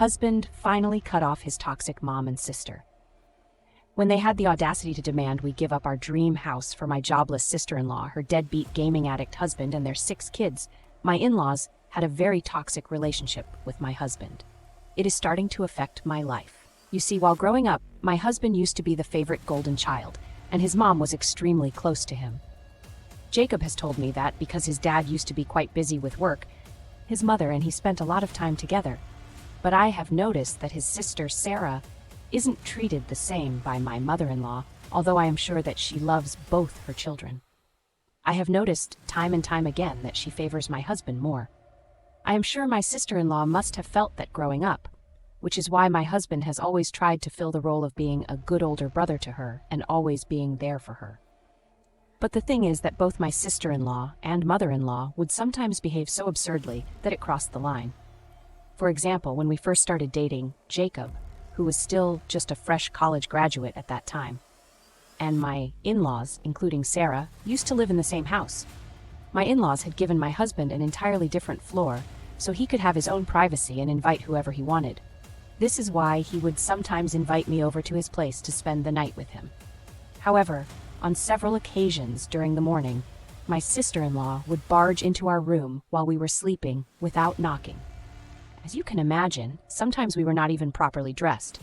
husband finally cut off his toxic mom and sister. When they had the audacity to demand we give up our dream house for my jobless sister-in-law, her deadbeat gaming addict husband, and their 6 kids, my in-laws had a very toxic relationship with my husband. It is starting to affect my life. You see, while growing up, my husband used to be the favorite golden child, and his mom was extremely close to him. Jacob has told me that because his dad used to be quite busy with work, his mother and he spent a lot of time together. But I have noticed that his sister, Sarah, isn't treated the same by my mother-in-law, although I am sure that she loves both her children. I have noticed time and time again that she favors my husband more. I am sure my sister-in-law must have felt that growing up, which is why my husband has always tried to fill the role of being a good older brother to her and always being there for her. But the thing is that both my sister-in-law and mother-in-law would sometimes behave so absurdly that it crossed the line. For example, when we first started dating, Jacob, who was still just a fresh college graduate at that time, and my in-laws, including Sarah, used to live in the same house. My in-laws had given my husband an entirely different floor, so he could have his own privacy and invite whoever he wanted. This is why he would sometimes invite me over to his place to spend the night with him. However, on several occasions during the morning, my sister-in-law would barge into our room while we were sleeping without knocking. As you can imagine, sometimes we were not even properly dressed,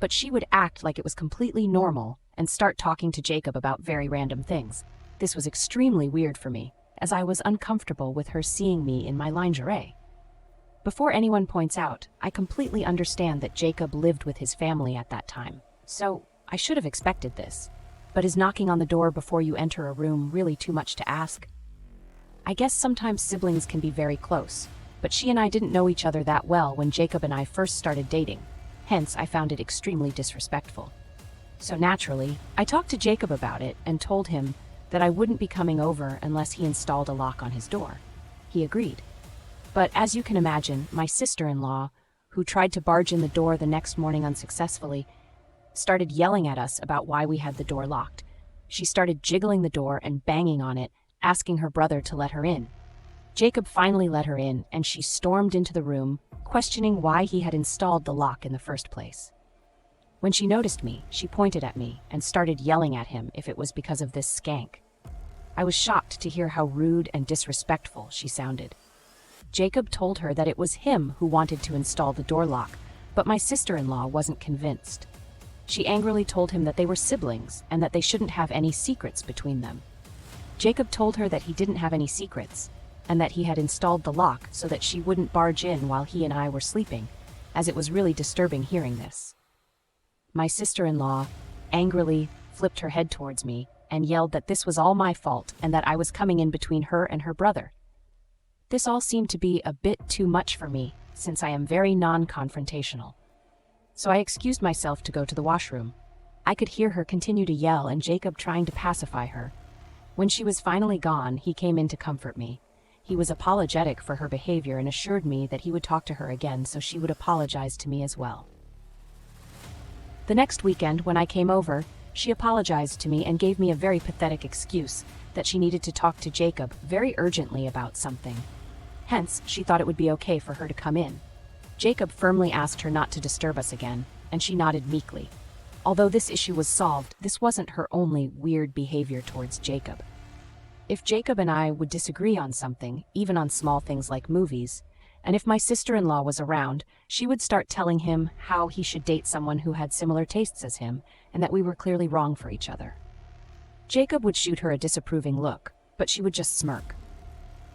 but she would act like it was completely normal and start talking to Jacob about very random things. This was extremely weird for me, as I was uncomfortable with her seeing me in my lingerie. Before anyone points out, I completely understand that Jacob lived with his family at that time, so I should have expected this. But is knocking on the door before you enter a room really too much to ask? I guess sometimes siblings can be very close, but she and I didn't know each other that well when Jacob and I first started dating. Hence, I found it extremely disrespectful. So naturally, I talked to Jacob about it and told him that I wouldn't be coming over unless he installed a lock on his door. He agreed. But as you can imagine, my sister-in-law, who tried to barge in the door the next morning unsuccessfully, started yelling at us about why we had the door locked. She started jiggling the door and banging on it, asking her brother to let her in. Jacob finally let her in, and she stormed into the room, questioning why he had installed the lock in the first place. When she noticed me, she pointed at me and started yelling at him if it was because of this skank. I was shocked to hear how rude and disrespectful she sounded. Jacob told her that it was him who wanted to install the door lock, but my sister-in-law wasn't convinced. She angrily told him that they were siblings and that they shouldn't have any secrets between them. Jacob told her that he didn't have any secrets, and that he had installed the lock so that she wouldn't barge in while he and I were sleeping, as it was really disturbing hearing this. My sister-in-law angrily flipped her head towards me and yelled that this was all my fault and that I was coming in between her and her brother. This all seemed to be a bit too much for me, since I am very non-confrontational. So I excused myself to go to the washroom. I could hear her continue to yell and Jacob trying to pacify her. When she was finally gone, he came in to comfort me. He was apologetic for her behavior and assured me that he would talk to her again so she would apologize to me as well. The next weekend, when I came over, she apologized to me and gave me a very pathetic excuse that she needed to talk to Jacob very urgently about something. Hence, she thought it would be okay for her to come in. Jacob firmly asked her not to disturb us again, and she nodded meekly. Although this issue was solved, this wasn't her only weird behavior towards Jacob. If Jacob and I would disagree on something, even on small things like movies, and if my sister-in-law was around, she would start telling him how he should date someone who had similar tastes as him, and that we were clearly wrong for each other. Jacob would shoot her a disapproving look, but she would just smirk.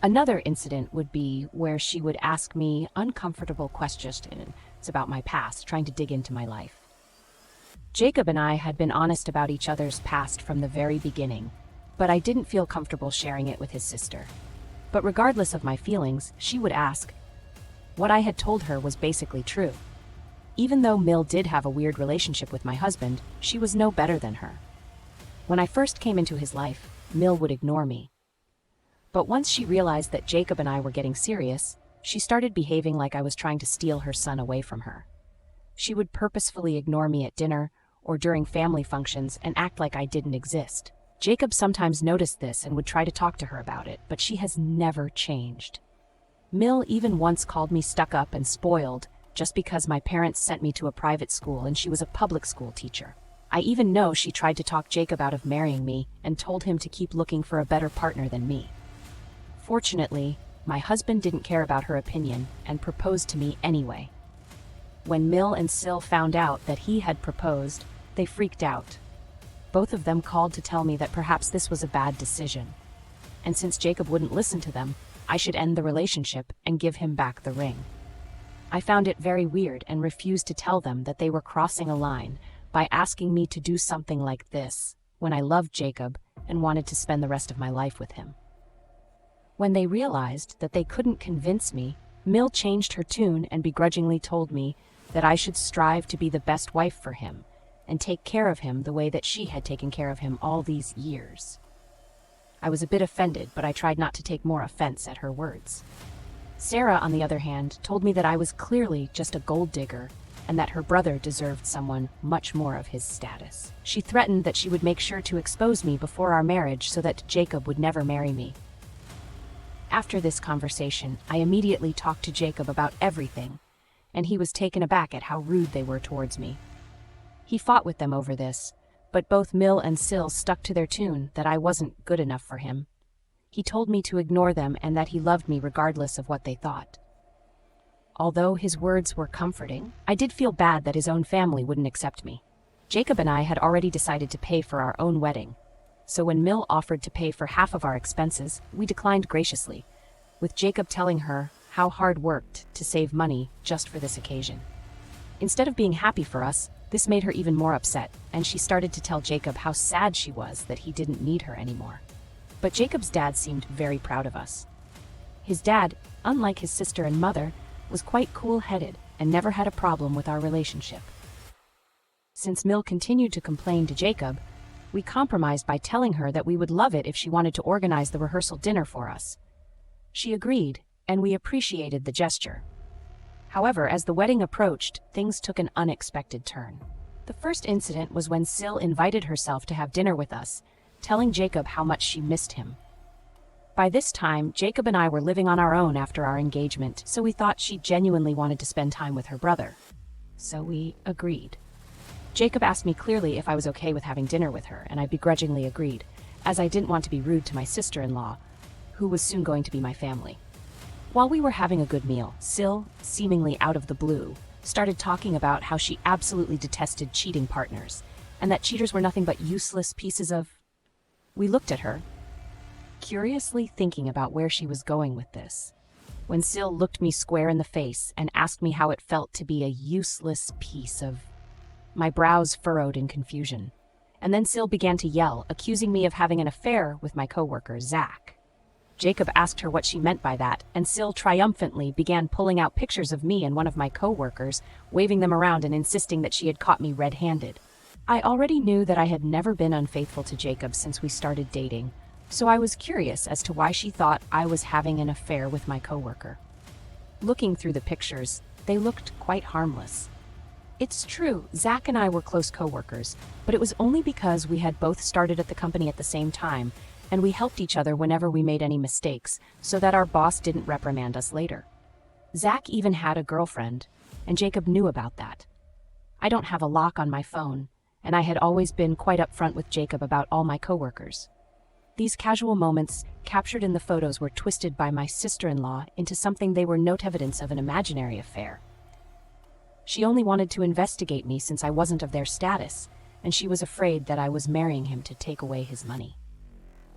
Another incident would be where she would ask me uncomfortable questions about my past, trying to dig into my life. Jacob and I had been honest about each other's past from the very beginning, but I didn't feel comfortable sharing it with his sister. But regardless of my feelings, she would ask. What I had told her was basically true. Even though Mill did have a weird relationship with my husband, she was no better than her. When I first came into his life, Mill would ignore me. But once she realized that Jacob and I were getting serious, she started behaving like I was trying to steal her son away from her. She would purposefully ignore me at dinner or during family functions and act like I didn't exist. Jacob sometimes noticed this and would try to talk to her about it, but she has never changed. Mill even once called me stuck up and spoiled, just because my parents sent me to a private school and she was a public school teacher. I even know she tried to talk Jacob out of marrying me and told him to keep looking for a better partner than me. Fortunately, my husband didn't care about her opinion and proposed to me anyway. When Mill and Sil found out that he had proposed, they freaked out. Both of them called to tell me that perhaps this was a bad decision. And since Jacob wouldn't listen to them, I should end the relationship and give him back the ring. I found it very weird and refused to tell them that they were crossing a line by asking me to do something like this when I loved Jacob and wanted to spend the rest of my life with him. When they realized that they couldn't convince me, Mill changed her tune and begrudgingly told me that I should strive to be the best wife for him and take care of him the way that she had taken care of him all these years. I was a bit offended, but I tried not to take more offense at her words. Sarah, on the other hand, told me that I was clearly just a gold digger and that her brother deserved someone much more of his status. She threatened that she would make sure to expose me before our marriage so that Jacob would never marry me. After this conversation, I immediately talked to Jacob about everything, and he was taken aback at how rude they were towards me. He fought with them over this, but both Mill and Sil stuck to their tune that I wasn't good enough for him. He told me to ignore them and that he loved me regardless of what they thought. Although his words were comforting, I did feel bad that his own family wouldn't accept me. Jacob and I had already decided to pay for our own wedding, so when Mill offered to pay for half of our expenses, we declined graciously, with Jacob telling her how hard worked to save money just for this occasion. Instead of being happy for us, this made her even more upset, and she started to tell Jacob how sad she was that he didn't need her anymore. But Jacob's dad seemed very proud of us. His dad, unlike his sister and mother, was quite cool-headed and never had a problem with our relationship. Since Mill continued to complain to Jacob, we compromised by telling her that we would love it if she wanted to organize the rehearsal dinner for us. She agreed, and we appreciated the gesture. However, as the wedding approached, things took an unexpected turn. The first incident was when Sil invited herself to have dinner with us, telling Jacob how much she missed him. By this time, Jacob and I were living on our own after our engagement, so we thought she genuinely wanted to spend time with her brother. So we agreed. Jacob asked me clearly if I was okay with having dinner with her, and I begrudgingly agreed, as I didn't want to be rude to my sister-in-law, who was soon going to be my family. While we were having a good meal, Sil, seemingly out of the blue, started talking about how she absolutely detested cheating partners, and that cheaters were nothing but useless pieces of... We looked at her, curiously thinking about where she was going with this, when Sil looked me square in the face and asked me how it felt to be a useless piece of... My brows furrowed in confusion, and then Sil began to yell, accusing me of having an affair with my coworker, Zach. Jacob asked her what she meant by that, and Sil triumphantly began pulling out pictures of me and one of my coworkers, waving them around and insisting that she had caught me red-handed. I already knew that I had never been unfaithful to Jacob since we started dating, so I was curious as to why she thought I was having an affair with my coworker. Looking through the pictures, they looked quite harmless. It's true, Zach and I were close coworkers, but it was only because we had both started at the company at the same time, and we helped each other whenever we made any mistakes, so that our boss didn't reprimand us later. Zach even had a girlfriend, and Jacob knew about that. I don't have a lock on my phone, and I had always been quite upfront with Jacob about all my coworkers. These casual moments, captured in the photos, were twisted by my sister-in-law into something they were not evidence of an imaginary affair. She only wanted to investigate me since I wasn't of their status, and she was afraid that I was marrying him to take away his money.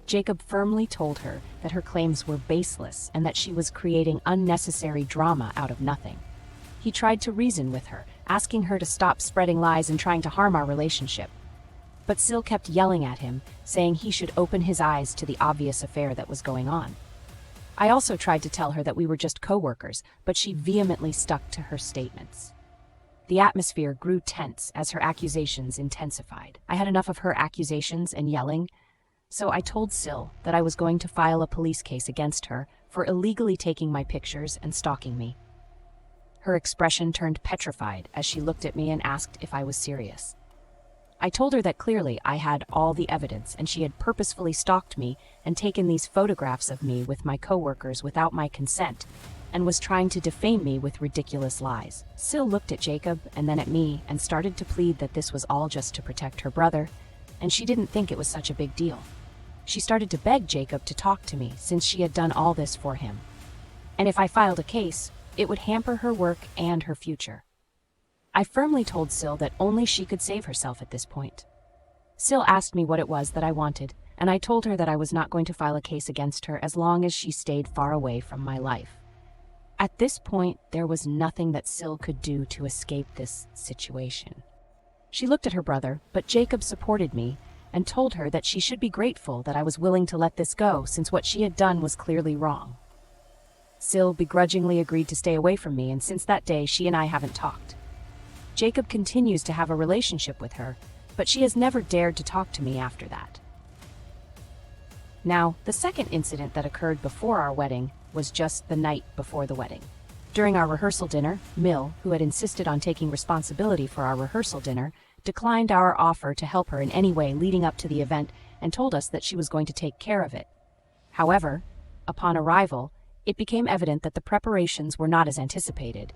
Jacob firmly told her that her claims were baseless and that she was creating unnecessary drama out of nothing. He tried to reason with her, asking her to stop spreading lies and trying to harm our relationship. But Sil kept yelling at him, saying he should open his eyes to the obvious affair that was going on. I also tried to tell her that we were just co-workers, but she vehemently stuck to her statements. The atmosphere grew tense as her accusations intensified. I had enough of her accusations and yelling, so I told Sil that I was going to file a police case against her for illegally taking my pictures and stalking me. Her expression turned petrified as she looked at me and asked if I was serious. I told her that clearly I had all the evidence and she had purposefully stalked me and taken these photographs of me with my coworkers without my consent, and was trying to defame me with ridiculous lies. Sil looked at Jacob and then at me and started to plead that this was all just to protect her brother, and she didn't think it was such a big deal. She started to beg Jacob to talk to me since she had done all this for him. And if I filed a case, it would hamper her work and her future. I firmly told Sil that only she could save herself at this point. Sil asked me what it was that I wanted, and I told her that I was not going to file a case against her as long as she stayed far away from my life. At this point, there was nothing that Sil could do to escape this situation. She looked at her brother, but Jacob supported me and told her that she should be grateful that I was willing to let this go since what she had done was clearly wrong. Sil begrudgingly agreed to stay away from me, and since that day she and I haven't talked. Jacob continues to have a relationship with her, but she has never dared to talk to me after that. Now, the second incident that occurred before our wedding was just the night before the wedding. During our rehearsal dinner, Mill, who had insisted on taking responsibility for our rehearsal dinner, declined our offer to help her in any way leading up to the event and told us that she was going to take care of it. However, upon arrival, it became evident that the preparations were not as anticipated.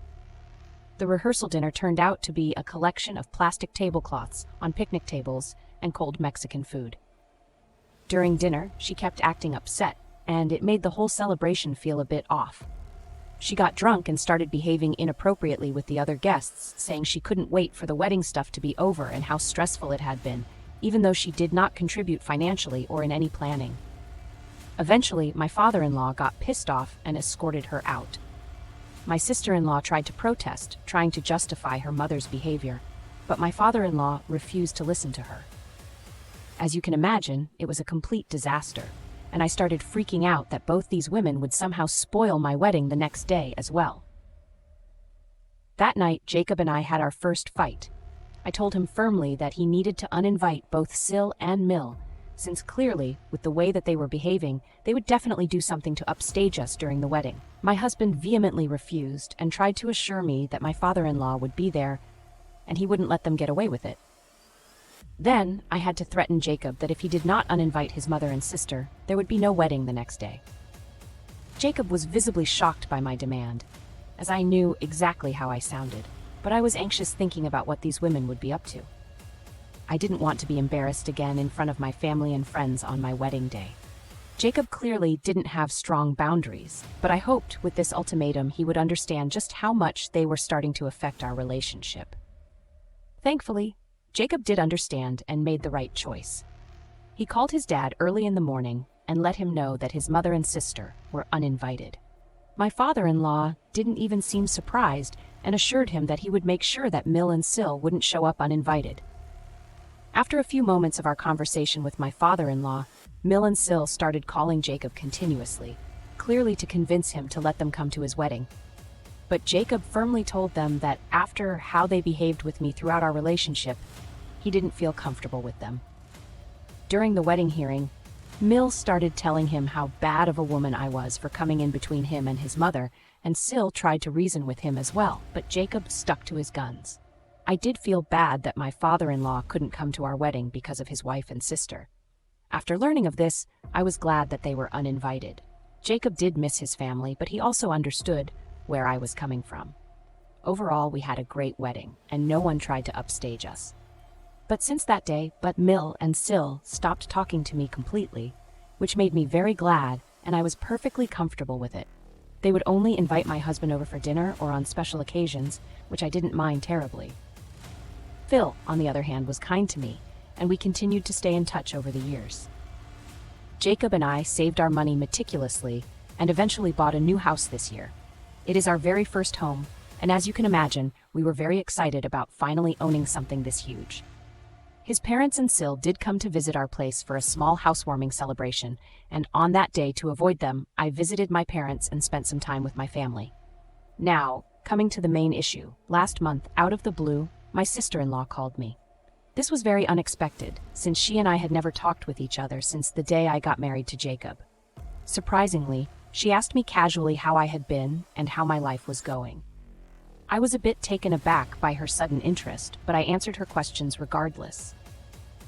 The rehearsal dinner turned out to be a collection of plastic tablecloths on picnic tables and cold Mexican food. During dinner, she kept acting upset, and it made the whole celebration feel a bit off. She got drunk and started behaving inappropriately with the other guests, saying she couldn't wait for the wedding stuff to be over and how stressful it had been, even though she did not contribute financially or in any planning. Eventually, my father-in-law got pissed off and escorted her out. My sister-in-law tried to protest, trying to justify her mother's behavior, but my father-in-law refused to listen to her. As you can imagine, it was a complete disaster, and I started freaking out that both these women would somehow spoil my wedding the next day as well. That night, Jacob and I had our first fight. I told him firmly that he needed to uninvite both Sil and Mill, since clearly, with the way that they were behaving, they would definitely do something to upstage us during the wedding. My husband vehemently refused and tried to assure me that my father-in-law would be there and he wouldn't let them get away with it. Then, I had to threaten Jacob that if he did not uninvite his mother and sister, there would be no wedding the next day. Jacob was visibly shocked by my demand, as I knew exactly how I sounded, but I was anxious thinking about what these women would be up to. I didn't want to be embarrassed again in front of my family and friends on my wedding day. Jacob clearly didn't have strong boundaries, but I hoped with this ultimatum he would understand just how much they were starting to affect our relationship. Thankfully, Jacob did understand and made the right choice. He called his dad early in the morning and let him know that his mother and sister were uninvited. My father-in-law didn't even seem surprised and assured him that he would make sure that Mill and Sil wouldn't show up uninvited. After a few moments of our conversation with my father-in-law, Mill and Sil started calling Jacob continuously, clearly to convince him to let them come to his wedding. But Jacob firmly told them that after how they behaved with me throughout our relationship, he didn't feel comfortable with them. During the wedding hearing, Mill started telling him how bad of a woman I was for coming in between him and his mother, and Sil tried to reason with him as well, but Jacob stuck to his guns. I did feel bad that my father-in-law couldn't come to our wedding because of his wife and sister. After learning of this, I was glad that they were uninvited. Jacob did miss his family, but he also understood where I was coming from. Overall, we had a great wedding, and no one tried to upstage us. But since that day, Mill and Sil stopped talking to me completely, which made me very glad, and I was perfectly comfortable with it. They would only invite my husband over for dinner or on special occasions, which I didn't mind terribly. Phil, on the other hand, was kind to me, and we continued to stay in touch over the years. Jacob and I saved our money meticulously and eventually bought a new house this year. It is our very first home, and as you can imagine, we were very excited about finally owning something this huge. His parents and Sil did come to visit our place for a small housewarming celebration, and on that day, to avoid them, I visited my parents and spent some time with my family. Now, coming to the main issue, last month, out of the blue, my sister-in-law called me. This was very unexpected, since she and I had never talked with each other since the day I got married to Jacob. Surprisingly, she asked me casually how I had been and how my life was going. I was a bit taken aback by her sudden interest, but I answered her questions regardless.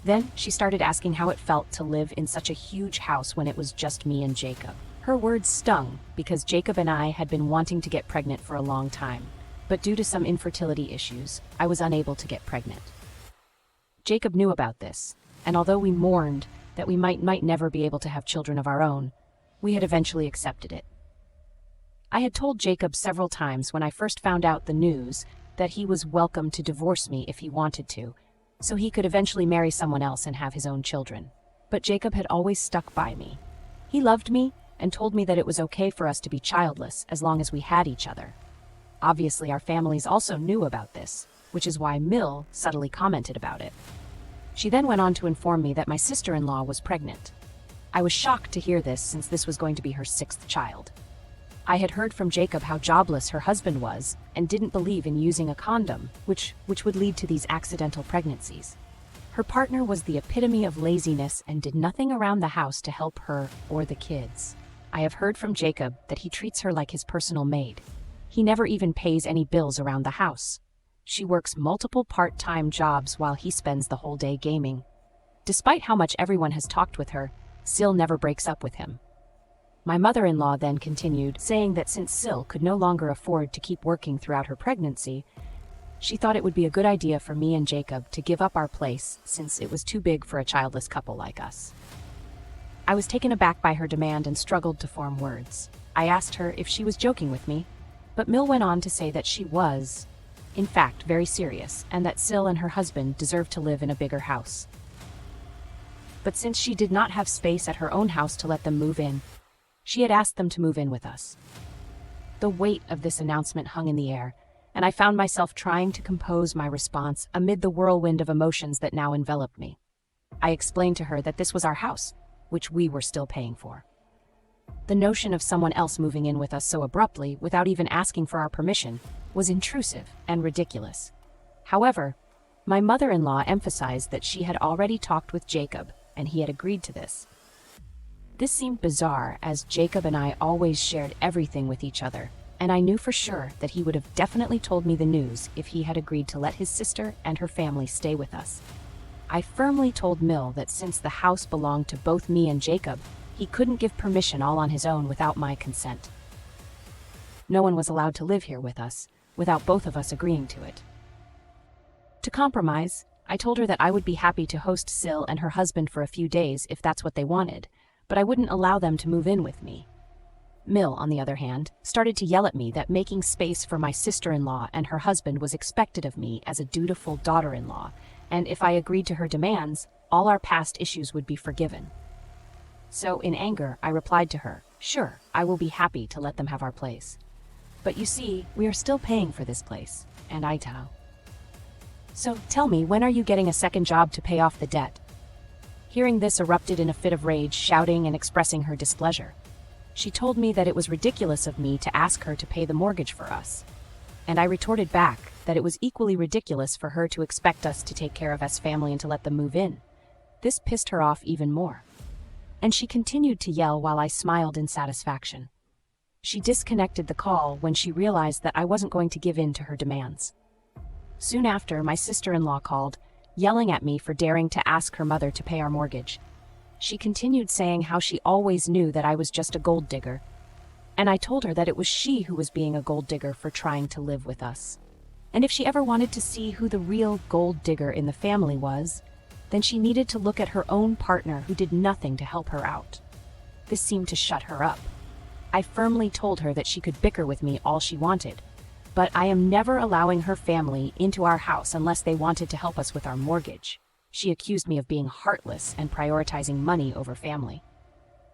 Then she started asking how it felt to live in such a huge house when it was just me and Jacob. Her words stung because Jacob and I had been wanting to get pregnant for a long time, but due to some infertility issues, I was unable to get pregnant. Jacob knew about this, and although we mourned that we might never be able to have children of our own, we had eventually accepted it. I had told Jacob several times when I first found out the news that he was welcome to divorce me if he wanted to, so he could eventually marry someone else and have his own children. But Jacob had always stuck by me. He loved me and told me that it was okay for us to be childless as long as we had each other. Obviously, our families also knew about this, which is why Mill subtly commented about it. She then went on to inform me that my sister-in-law was pregnant. I was shocked to hear this since this was going to be her 6th child. I had heard from Jacob how jobless her husband was and didn't believe in using a condom, which would lead to these accidental pregnancies. Her partner was the epitome of laziness and did nothing around the house to help her or the kids. I have heard from Jacob that he treats her like his personal maid. He never even pays any bills around the house. She works multiple part-time jobs while he spends the whole day gaming. Despite how much everyone has talked with her, Sil never breaks up with him. My mother-in-law then continued, saying that since Sil could no longer afford to keep working throughout her pregnancy, she thought it would be a good idea for me and Jacob to give up our place since it was too big for a childless couple like us. I was taken aback by her demand and struggled to form words. I asked her if she was joking with me, but Mill went on to say that she was, in fact, very serious, and that Sil and her husband deserved to live in a bigger house. But since she did not have space at her own house to let them move in, she had asked them to move in with us. The weight of this announcement hung in the air, and I found myself trying to compose my response amid the whirlwind of emotions that now enveloped me. I explained to her that this was our house, which we were still paying for. The notion of someone else moving in with us so abruptly, without even asking for our permission, was intrusive and ridiculous. However, my mother-in-law emphasized that she had already talked with Jacob, and he had agreed to this. This seemed bizarre, as Jacob and I always shared everything with each other, and I knew for sure that he would have definitely told me the news if he had agreed to let his sister and her family stay with us. I firmly told Mill that since the house belonged to both me and Jacob, he couldn't give permission all on his own without my consent. No one was allowed to live here with us, without both of us agreeing to it. To compromise, I told her that I would be happy to host Sil and her husband for a few days if that's what they wanted, but I wouldn't allow them to move in with me. Mill, on the other hand, started to yell at me that making space for my sister-in-law and her husband was expected of me as a dutiful daughter-in-law, and if I agreed to her demands, all our past issues would be forgiven. So, in anger, I replied to her, "Sure, I will be happy to let them have our place. But you see, we are still paying for this place, and I tell. So, tell me, when are you getting a second job to pay off the debt?" Hearing this, erupted in a fit of rage, shouting and expressing her displeasure. She told me that it was ridiculous of me to ask her to pay the mortgage for us, and I retorted back that it was equally ridiculous for her to expect us to take care of us family and to let them move in. This pissed her off even more, and she continued to yell while I smiled in satisfaction. She disconnected the call when she realized that I wasn't going to give in to her demands. Soon after, my sister-in-law called, yelling at me for daring to ask her mother to pay our mortgage. She continued saying how she always knew that I was just a gold digger, and I told her that it was she who was being a gold digger for trying to live with us. And if she ever wanted to see who the real gold digger in the family was, then she needed to look at her own partner who did nothing to help her out. This seemed to shut her up. I firmly told her that she could bicker with me all she wanted, but I am never allowing her family into our house unless they wanted to help us with our mortgage. She accused me of being heartless and prioritizing money over family.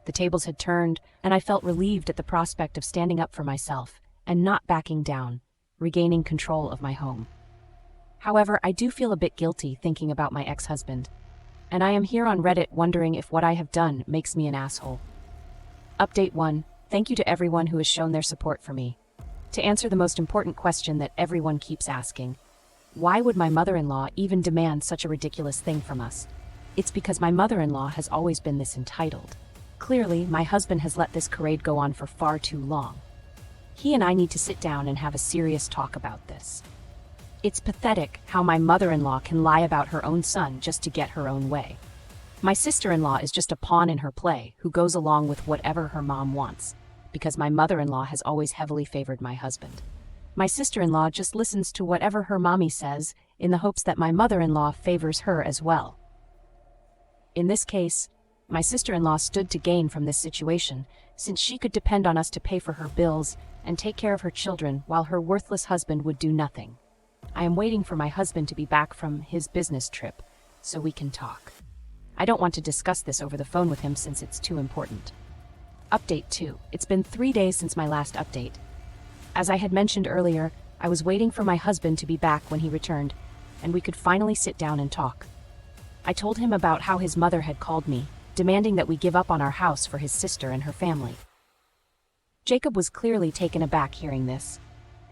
The tables had turned, and I felt relieved at the prospect of standing up for myself and not backing down, regaining control of my home. However, I do feel a bit guilty thinking about my ex-husband, and I am here on Reddit wondering if what I have done makes me an asshole. Update 1. Thank you to everyone who has shown their support for me. To answer the most important question that everyone keeps asking, why would my mother-in-law even demand such a ridiculous thing from us? It's because my mother-in-law has always been this entitled. Clearly, my husband has let this charade go on for far too long. He and I need to sit down and have a serious talk about this. It's pathetic how my mother-in-law can lie about her own son just to get her own way. My sister-in-law is just a pawn in her play who goes along with whatever her mom wants, because my mother-in-law has always heavily favored my husband. My sister-in-law just listens to whatever her mommy says in the hopes that my mother-in-law favors her as well. In this case, my sister-in-law stood to gain from this situation, since she could depend on us to pay for her bills and take care of her children while her worthless husband would do nothing. I am waiting for my husband to be back from his business trip so we can talk. I don't want to discuss this over the phone with him since it's too important. Update 2. It's been 3 days since my last update. As I had mentioned earlier, I was waiting for my husband to be back when he returned, and we could finally sit down and talk. I told him about how his mother had called me, demanding that we give up on our house for his sister and her family. Jacob was clearly taken aback hearing this,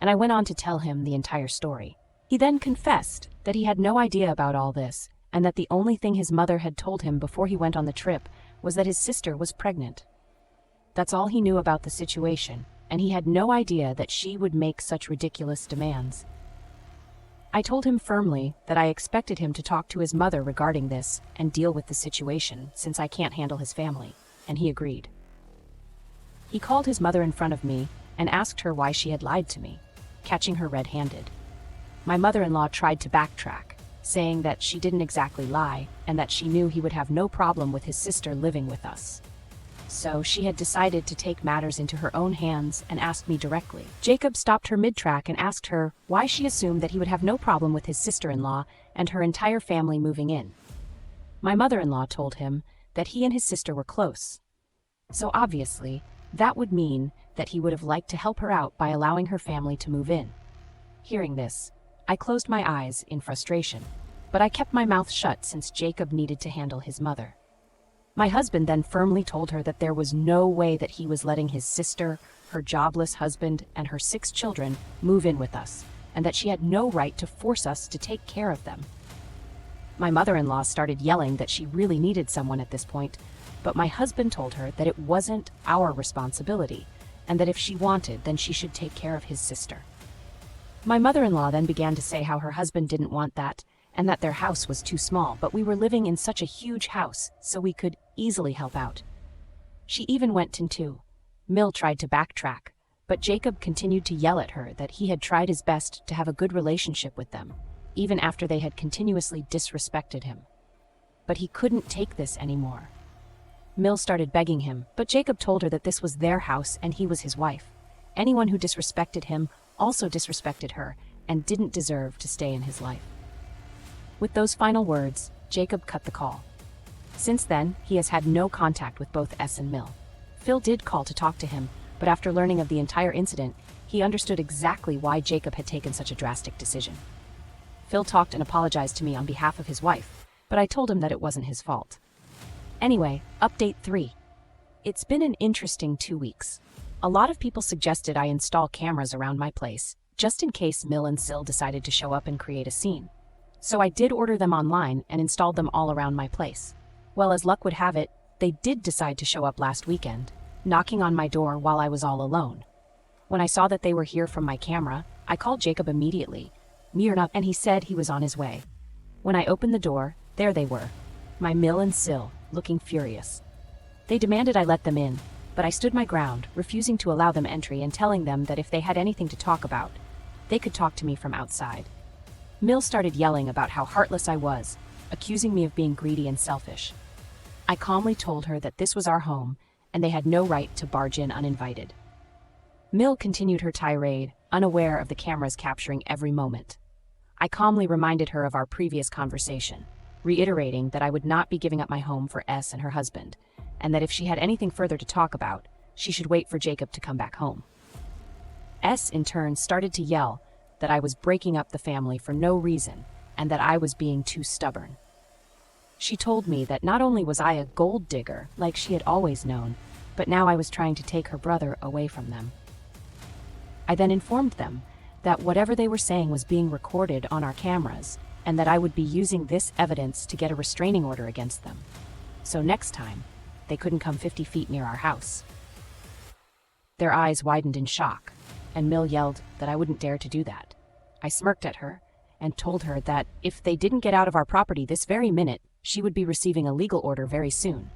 and I went on to tell him the entire story. He then confessed that he had no idea about all this, and that the only thing his mother had told him before he went on the trip was that his sister was pregnant. That's all he knew about the situation, and he had no idea that she would make such ridiculous demands. I told him firmly that I expected him to talk to his mother regarding this and deal with the situation, since I can't handle his family, and he agreed. He called his mother in front of me and asked her why she had lied to me, catching her red-handed. My mother-in-law tried to backtrack, saying that she didn't exactly lie and that she knew he would have no problem with his sister living with us. So she had decided to take matters into her own hands and asked me directly. Jacob stopped her mid-track and asked her why she assumed that he would have no problem with his sister-in-law and her entire family moving in. My mother-in-law told him that he and his sister were close. So obviously, that would mean that he would have liked to help her out by allowing her family to move in. Hearing this, I closed my eyes in frustration, but I kept my mouth shut since Jacob needed to handle his mother. My husband then firmly told her that there was no way that he was letting his sister, her jobless husband, and her 6 children move in with us, and that she had no right to force us to take care of them. My mother-in-law started yelling that she really needed someone at this point, but my husband told her that it wasn't our responsibility, and that if she wanted, then she should take care of his sister. My mother-in-law then began to say how her husband didn't want that, and that their house was too small, but we were living in such a huge house, so we could easily help out. She even went into. Mill tried to backtrack, but Jacob continued to yell at her that he had tried his best to have a good relationship with them, even after they had continuously disrespected him. But he couldn't take this anymore. Mill started begging him, but Jacob told her that this was their house and he was his wife. Anyone who disrespected him also disrespected her and didn't deserve to stay in his life. With those final words, Jacob cut the call. Since then, he has had no contact with both S and Mill. Phil did call to talk to him, but after learning of the entire incident, he understood exactly why Jacob had taken such a drastic decision. Phil talked and apologized to me on behalf of his wife, but I told him that it wasn't his fault. Anyway, update 3. It's been an interesting 2 weeks. A lot of people suggested I install cameras around my place, just in case Mill and Sil decided to show up and create a scene. So I did order them online and installed them all around my place. Well, as luck would have it, they did decide to show up last weekend, knocking on my door while I was all alone. When I saw that they were here from my camera, I called Jacob immediately, and he said he was on his way. When I opened the door, there they were, my Mill and Sil, looking furious. They demanded I let them in, but I stood my ground, refusing to allow them entry and telling them that if they had anything to talk about, they could talk to me from outside. Mill started yelling about how heartless I was, accusing me of being greedy and selfish. I calmly told her that this was our home, and they had no right to barge in uninvited. Mill continued her tirade, unaware of the cameras capturing every moment. I calmly reminded her of our previous conversation, reiterating that I would not be giving up my home for S and her husband, and that if she had anything further to talk about, she should wait for Jacob to come back home. S, in turn, started to yell that I was breaking up the family for no reason, and that I was being too stubborn. She told me that not only was I a gold digger, like she had always known, but now I was trying to take her brother away from them. I then informed them that whatever they were saying was being recorded on our cameras, and that I would be using this evidence to get a restraining order against them. So next time, they couldn't come 50 feet near our house. Their eyes widened in shock, and Mill yelled that I wouldn't dare to do that. I smirked at her and told her that if they didn't get out of our property this very minute, She would be receiving a legal order very soon.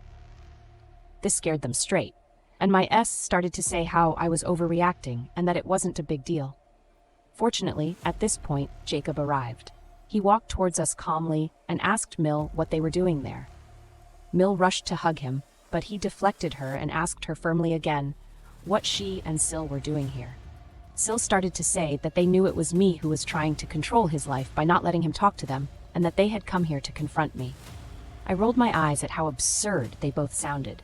This scared them straight, and my S started to say how I was overreacting and that it wasn't a big deal. Fortunately, at this point, Jacob arrived. He walked towards us calmly and asked Mill what they were doing there. Mill rushed to hug him, but he deflected her and asked her firmly again what she and Sil were doing here. Sil started to say that they knew it was me who was trying to control his life by not letting him talk to them, and that they had come here to confront me. I rolled my eyes at how absurd they both sounded.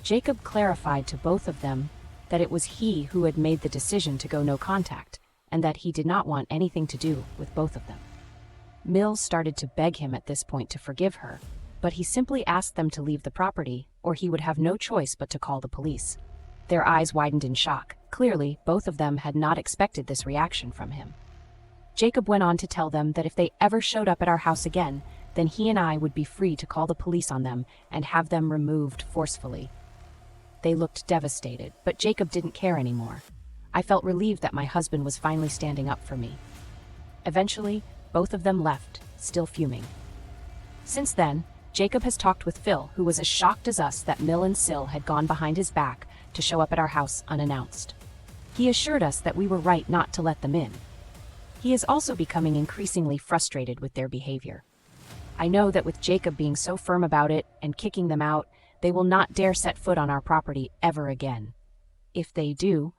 Jacob clarified to both of them that it was he who had made the decision to go no contact, and that he did not want anything to do with both of them. Mill started to beg him at this point to forgive her, but he simply asked them to leave the property, or he would have no choice but to call the police. Their eyes widened in shock. Clearly, both of them had not expected this reaction from him. Jacob went on to tell them that if they ever showed up at our house again, then he and I would be free to call the police on them and have them removed forcefully. They looked devastated, but Jacob didn't care anymore. I felt relieved that my husband was finally standing up for me. Eventually, both of them left, still fuming. Since then, Jacob has talked with Phil, who was as shocked as us that Mill and Sil had gone behind his back to show up at our house unannounced. He assured us that we were right not to let them in. He is also becoming increasingly frustrated with their behavior. I know that with Jacob being so firm about it and kicking them out, they will not dare set foot on our property ever again. If they do,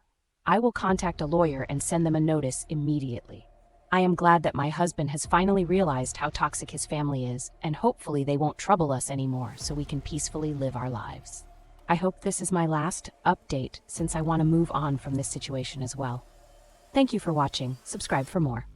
I will contact a lawyer and send them a notice immediately. I am glad that my husband has finally realized how toxic his family is, and hopefully they won't trouble us anymore so we can peacefully live our lives. I hope this is my last update since I want to move on from this situation as well. Thank you for watching. Subscribe for more.